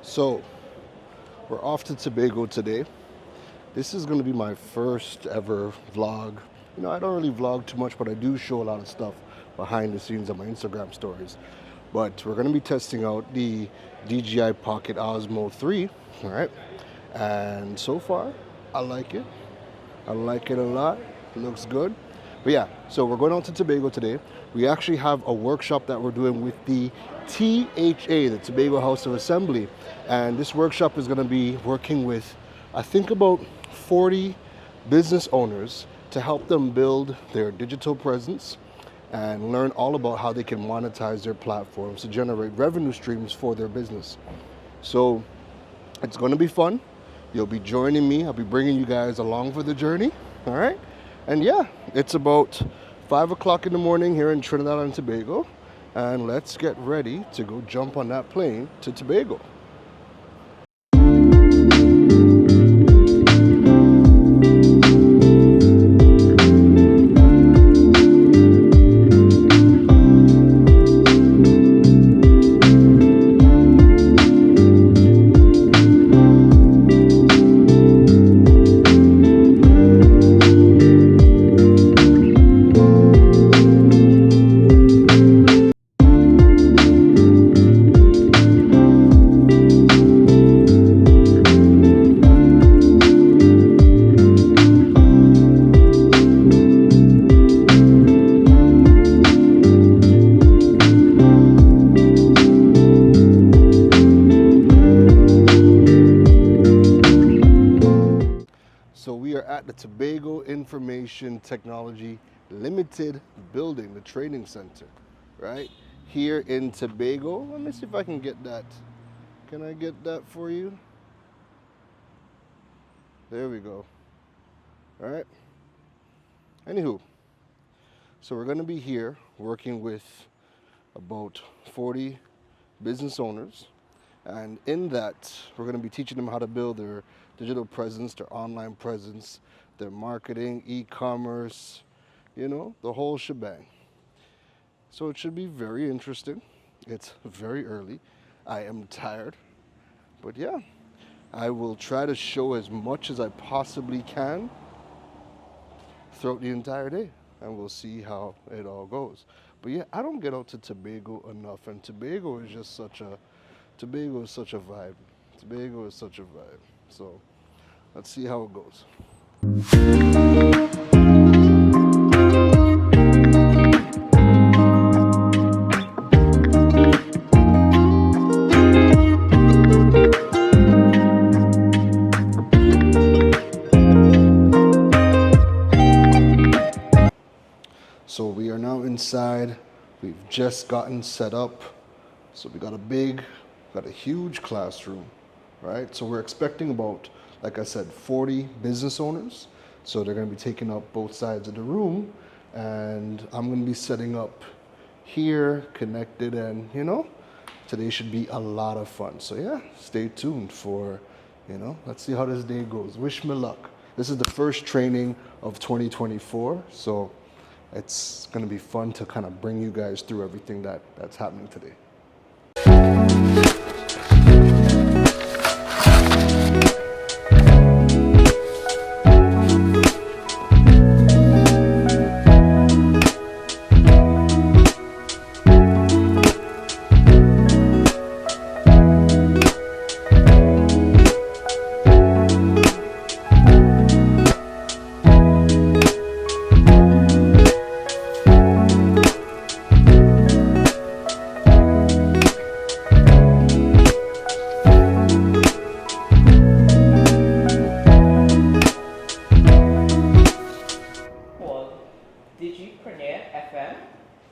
So, we're off to Tobago today. This is going to be my first ever vlog. I don't really vlog too much, but I do show a lot of stuff behind the scenes on my Instagram stories. But we're going to be testing out the DJI Pocket Osmo 3, all right? And so far, I like it. I like it a lot. It looks good. But yeah, so we're going out to Tobago today. We actually have a workshop that we're doing with the THA, the Tobago House of Assembly. And this workshop is going to be working with, I think, about 40 business owners to help them build their digital presence and learn all about how they can monetize their platforms to generate revenue streams for their business. So it's going to be fun. You'll be joining me. I'll be bringing you guys along for the journey. All right. And yeah, it's about 5 o'clock in the morning here in Trinidad and Tobago. And let's get ready to go jump on that plane to Tobago. So we are at the Tobago Information Technology Limited building, the training center, right? Here in Tobago. Let me see if I can get that. Can I get that for you? There we go. All right. Anywho, so we're going to be here working with about 40 business owners. And in that, we're going to be teaching them how to build their digital presence, their online presence, their marketing, e-commerce, the whole shebang. So it should be very interesting. It's very early. I am tired. But yeah, I will try to show as much as I possibly can throughout the entire day. And we'll see how it all goes. But yeah, I don't get out to Tobago enough. And Tobago is such a vibe. Tobago is such a vibe. So let's see how it goes. So we are now inside. We've just gotten set up. So we got a huge classroom, right? So we're expecting about, like I said, 40 business owners. So they're going to be taking up both sides of the room, and I'm going to be setting up here, connected, and today should be a lot of fun. So yeah, stay tuned for, let's see how this day goes. Wish me luck. This is the first training of 2024, so it's going to be fun to kind of bring you guys through everything that's happening today. Digipreneur FM.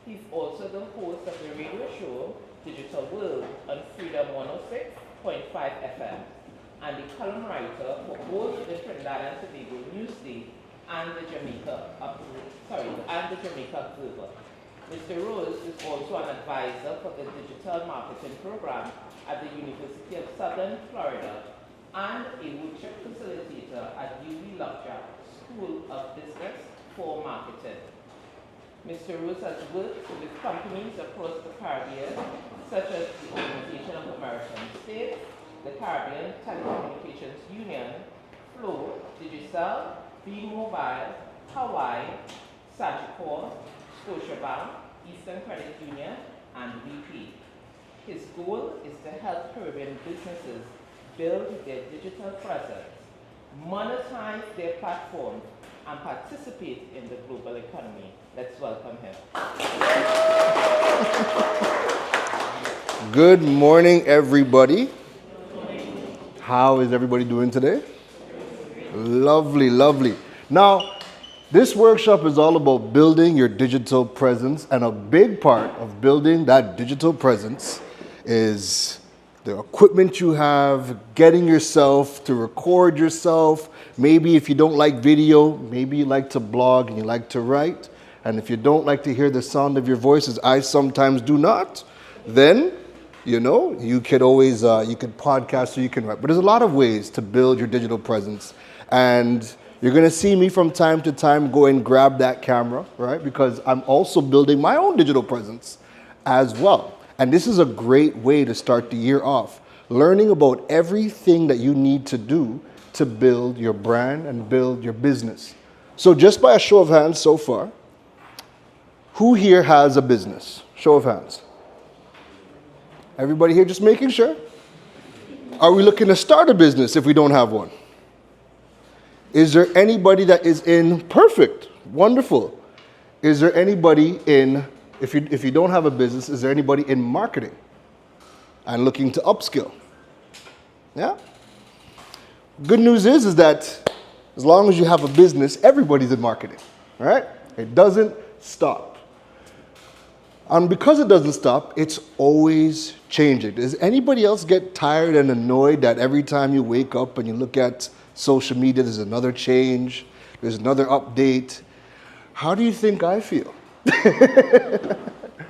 He's also the host of the radio show Digital World on Freedom 106.5 FM and the column writer for both the Trinidad and Tobago Newsday and the Jamaica Observer. Mr. Rose is also an advisor for the digital marketing program at the University of Southern Florida and a workshop facilitator at UB Lockjaw School of Business for Marketing. Mr. Rose has worked with companies across the Caribbean, such as the Organization of American States, the Caribbean Telecommunications Union, Flow, Digicel, B-Mobile, Hawaii, Sagicor, Scotiabank, Eastern Credit Union, and BP. His goal is to help Caribbean businesses build their digital presence, monetize their platforms, and participate in the global economy. Let's welcome him. Good morning, everybody. How is everybody doing today? Lovely, lovely. Now, this workshop is all about building your digital presence, and a big part of building that digital presence is the equipment you have, getting yourself to record yourself. Maybe if you don't like video, maybe you like to blog and you like to write. And if you don't like to hear the sound of your voice, as I sometimes do not, then, you could always, you could podcast or you can write. But there's a lot of ways to build your digital presence. And you're going to see me from time to time go and grab that camera, right? Because I'm also building my own digital presence as well. And this is a great way to start the year off, learning about everything that you need to do to build your brand and build your business. So just by a show of hands so far, who here has a business? Show of hands. Everybody here just making sure? Are we looking to start a business if we don't have one? Is there anybody that is in perfect? Wonderful. Is there anybody in, if you don't have a business, is there anybody in marketing and looking to upskill? Yeah? Good news is that as long as you have a business, everybody's in marketing, right? It doesn't stop. And because it doesn't stop, it's always changing. Does anybody else get tired and annoyed that every time you wake up and you look at social media, there's another change, there's another update? How do you think I feel?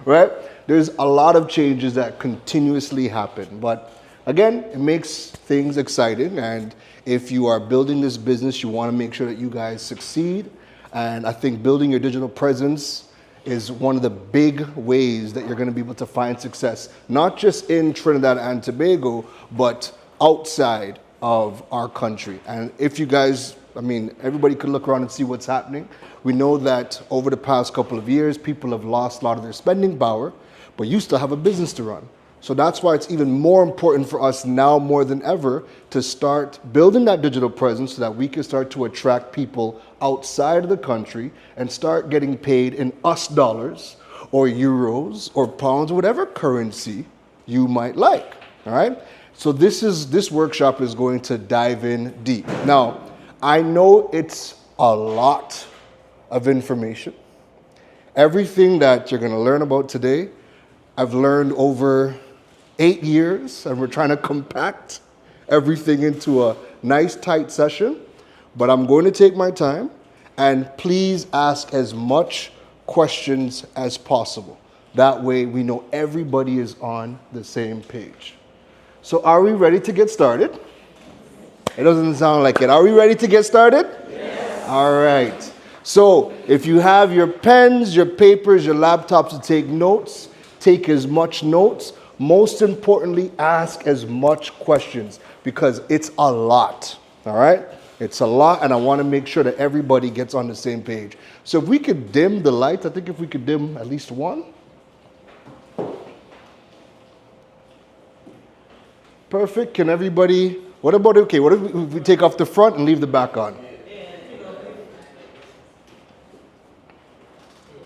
Right? There's a lot of changes that continuously happen. But again, it makes things exciting. And if you are building this business, you want to make sure that you guys succeed. And I think building your digital presence is one of the big ways that you're going to be able to find success, not just in Trinidad and Tobago, but outside of our country. And if you guys, everybody could look around and see what's happening. We know that over the past couple of years, people have lost a lot of their spending power, but you still have a business to run. So that's why it's even more important for us now more than ever to start building that digital presence so that we can start to attract people outside of the country and start getting paid in US dollars or euros or pounds, whatever currency you might like, all right? So this workshop is going to dive in deep. Now, I know it's a lot of information. Everything that you're going to learn about today, I've learned over 8 years, and we're trying to compact everything into a nice, tight session. But I'm going to take my time, and please ask as much questions as possible. That way, we know everybody is on the same page. So are we ready to get started? It doesn't sound like it. Are we ready to get started? Yes. All right. So if you have your pens, your papers, your laptops to take notes, take as much notes. Most importantly, ask as much questions because it's a lot, all right? It's a lot, and I want to make sure that everybody gets on the same page. So if we could dim the lights, I think if we could dim at least one. Perfect. Can everybody, what if we take off the front and leave the back on?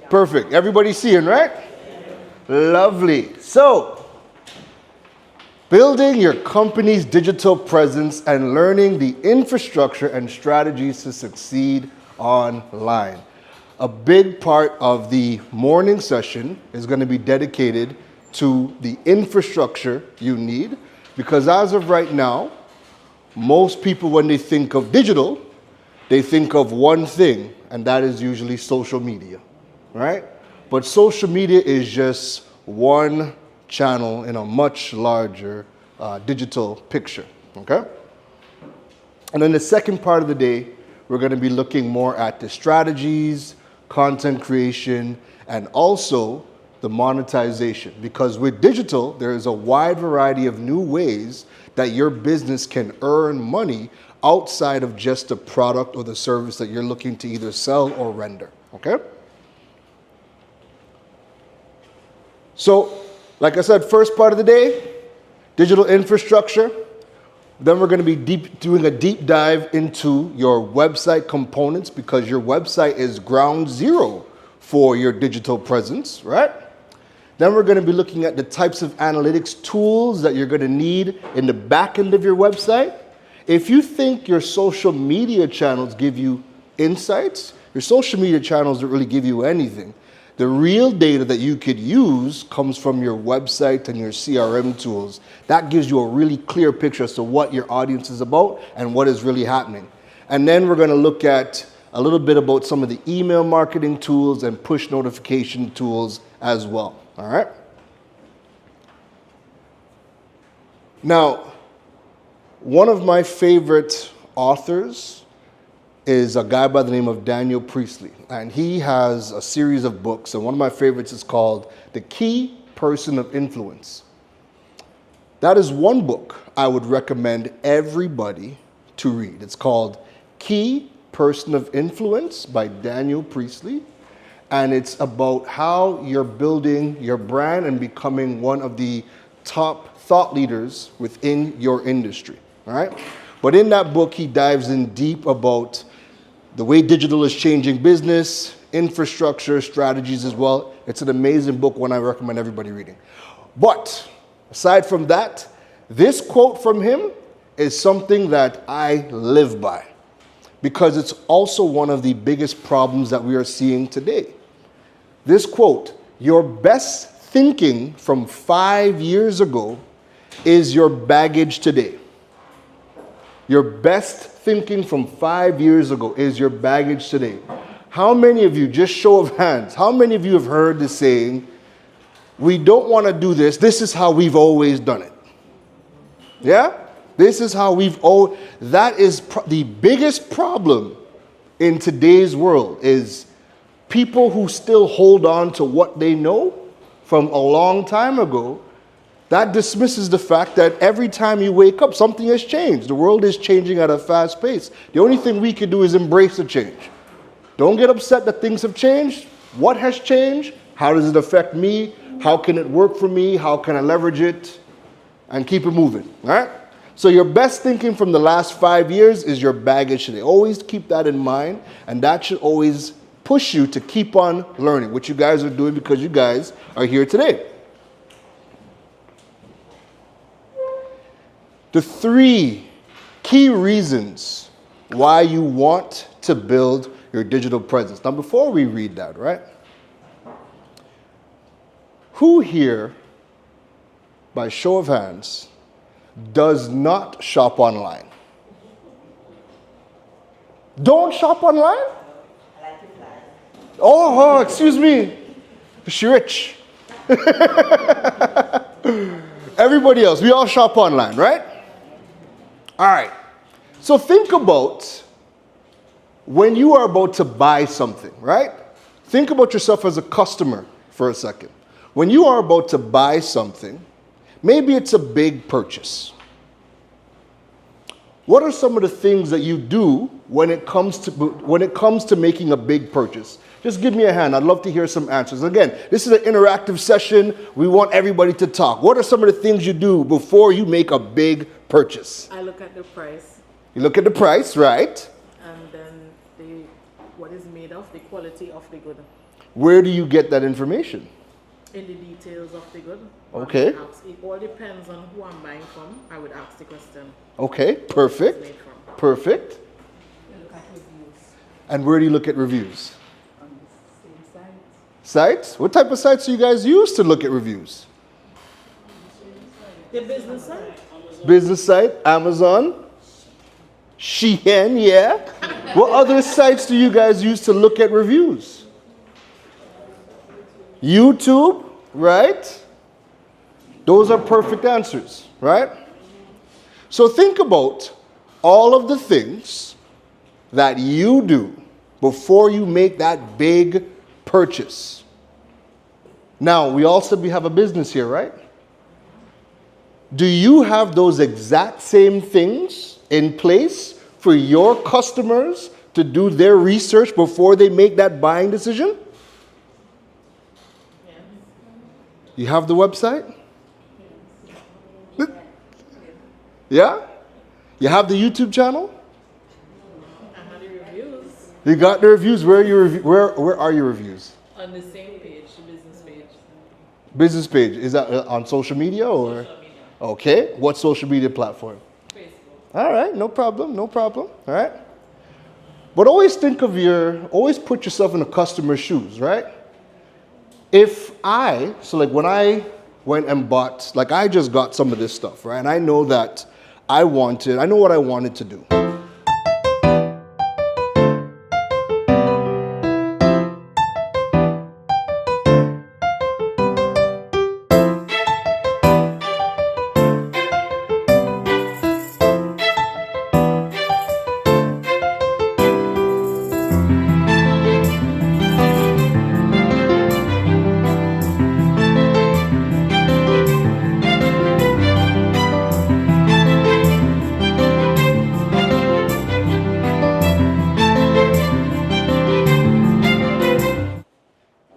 Perfect. Everybody seeing, right? Lovely. So, building your company's digital presence and learning the infrastructure and strategies to succeed online. A big part of the morning session is going to be dedicated to the infrastructure you need, because as of right now, most people, when they think of digital, they think of one thing, and that is usually social media, right? But social media is just one channel in a much larger digital picture, okay? And then the second part of the day, we're going to be looking more at the strategies, content creation, and also the monetization. Because with digital, there is a wide variety of new ways that your business can earn money outside of just the product or the service that you're looking to either sell or render, okay? So, like I said, first part of the day, digital infrastructure. Then we're going to be doing a deep dive into your website components, because your website is ground zero for your digital presence, right? Then we're going to be looking at the types of analytics tools that you're going to need in the back end of your website. If you think your social media channels give you insights, your social media channels don't really give you anything. The real data that you could use comes from your website and your CRM tools. That gives you a really clear picture as to what your audience is about and what is really happening. And then we're going to look at a little bit about some of the email marketing tools and push notification tools as well. All right? Now, one of my favorite authors is a guy by the name of Daniel Priestley. And he has a series of books, and one of my favorites is called The Key Person of Influence. That is one book I would recommend everybody to read. It's called Key Person of Influence by Daniel Priestley. And it's about how you're building your brand and becoming one of the top thought leaders within your industry. All right? But in that book, he dives in deep about the way digital is changing business, infrastructure, strategies as well. It's an amazing book, one I recommend everybody reading. But aside from that, this quote from him is something that I live by, because it's also one of the biggest problems that we are seeing today. This quote, your best thinking from 5 years ago is your baggage today. Your best thinking from 5 years ago is your baggage today. How many of you, just show of hands, how many of you have heard the saying, we don't want to do this, this is how we've always done it? Yeah? This is how we've always, that is the biggest problem in today's world, is people who still hold on to what they know from a long time ago. That dismisses the fact that every time you wake up, something has changed. The world is changing at a fast pace. The only thing we can do is embrace the change. Don't get upset that things have changed. What has changed? How does it affect me? How can it work for me? How can I leverage it? And keep it moving, all right? So your best thinking from the last 5 years is your baggage today. Always keep that in mind, and that should always push you to keep on learning, which you guys are doing because you guys are here today. The 3 key reasons why you want to build your digital presence. Now, before we read that, right? Who here, by show of hands, does not shop online? Don't shop online? I like to fly. Oh, excuse me. She's rich. Everybody else, we all shop online, right? All right. So think about when you are about to buy something, right? Think about yourself as a customer for a second. When you are about to buy something, maybe it's a big purchase. What are some of the things that you do when it comes to making a big purchase? Just give me a hand. I'd love to hear some answers. Again, this is an interactive session. We want everybody to talk. What are some of the things you do before you make a big purchase? I look at the price, You look at the price, right? and then what is made of, the quality of the good, Where do you get that information? in the details of the good. Okay. It all depends on who I'm buying from. I would ask the question. Okay, It's perfect. made from. Perfect. You look at reviews And where do you look at reviews? on the same site. Sites? What type of sites do you guys use to look at reviews? The business side. Business site, Amazon, Shein, yeah. What other sites do you guys use to look at reviews? YouTube, right? Those are perfect answers, right? So think about all of the things that you do before you make that big purchase. Now, we also have a business here, right? Do you have those exact same things in place for your customers to do their research before they make that buying decision? Yes. You have the website? Yeah? You have the YouTube channel? I had the reviews You got the reviews. Where are your reviews? on the same page, the business page. Business page. Is that on social media or? Social media. Okay. What social media platform? Facebook. All right. No problem. No problem. All right. But always always put yourself in the customer's shoes, right? When I went and bought, like I just got some of this stuff, right? And I know that I know what I wanted to do.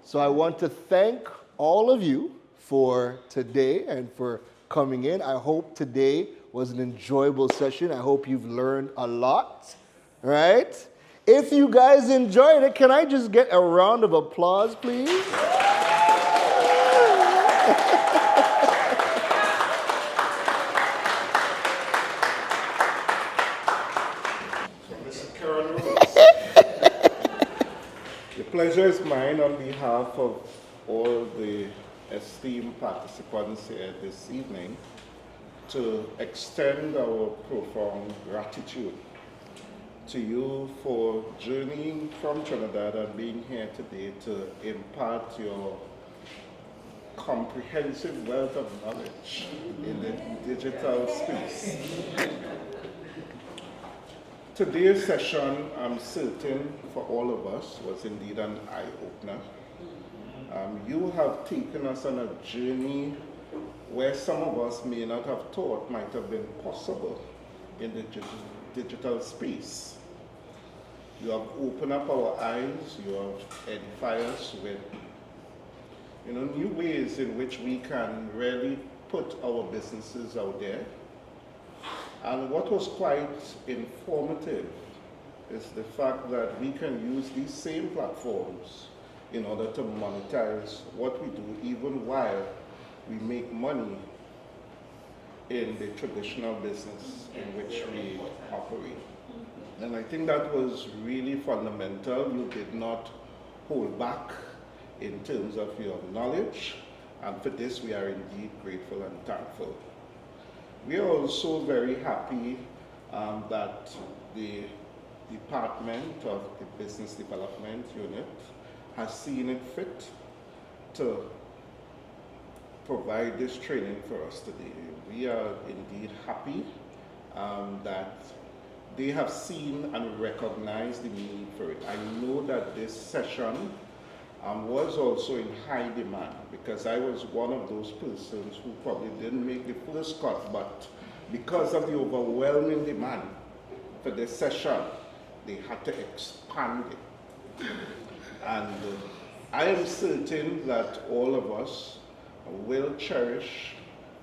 So I want to thank all of you for today and for coming in. I hope today was an enjoyable session. I hope you've learned a lot, right? If you guys enjoyed it, can I just get a round of applause, please? Mr. Keron, the pleasure is mine on behalf of all the esteemed participants here this evening to extend our profound gratitude to you for journeying from Trinidad and being here today to impart your comprehensive wealth of knowledge in the digital space. Today's session, I'm certain for all of us, was indeed an eye-opener. You have taken us on a journey where some of us may not have thought might have been possible in the digital space. You have opened up our eyes, you have edified us with new ways in which we can really put our businesses out there. And what was quite informative is the fact that we can use these same platforms in order to monetize what we do, even while we make money in the traditional business in which we operate. And I think that was really fundamental. You did not hold back in terms of your knowledge, and for this we are indeed grateful and thankful. We are also very happy that the Department of the Business Development Unit has seen it fit to provide this training for us today. We are indeed happy that they have seen and recognized the need for it. I know that this session was also in high demand because I was one of those persons who probably didn't make the first cut, but because of the overwhelming demand for this session, they had to expand it. And I am certain that all of us will cherish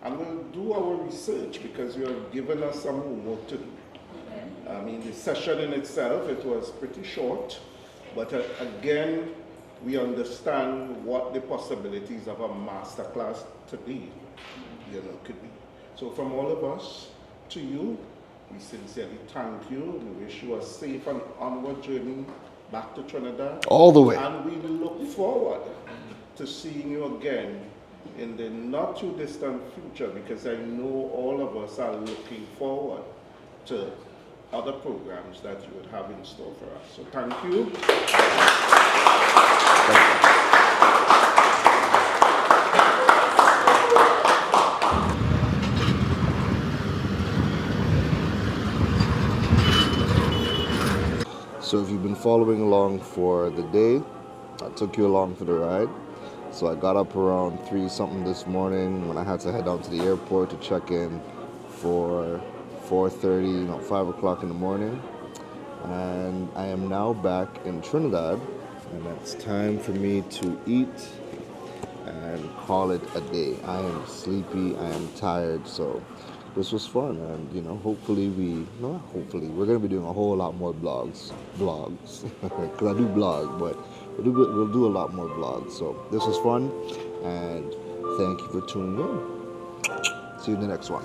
and will do our research because you have given us some homework to do. I mean, the session in itself, it was pretty short, but again, we understand what the possibilities of a masterclass today, could be. So from all of us to you, we sincerely thank you. We wish you a safe and onward journey back to Trinidad. All the way. And we look forward to seeing you again in the not too distant future, because I know all of us are looking forward to other programs that you would have in store for us. So thank you. So if you've been following along for the day, I took you along for the ride. So I got up around 3 something this morning when I had to head down to the airport to check in for 4:30, 5 o'clock in the morning. And I am now back in Trinidad, and it's time for me to eat and call it a day. I am sleepy, I am tired, so this was fun, and hopefully we're gonna be doing a whole lot more vlogs, because I do blog, but we'll do a lot more vlogs. So this was fun, and thank you for tuning in. See you in the next one.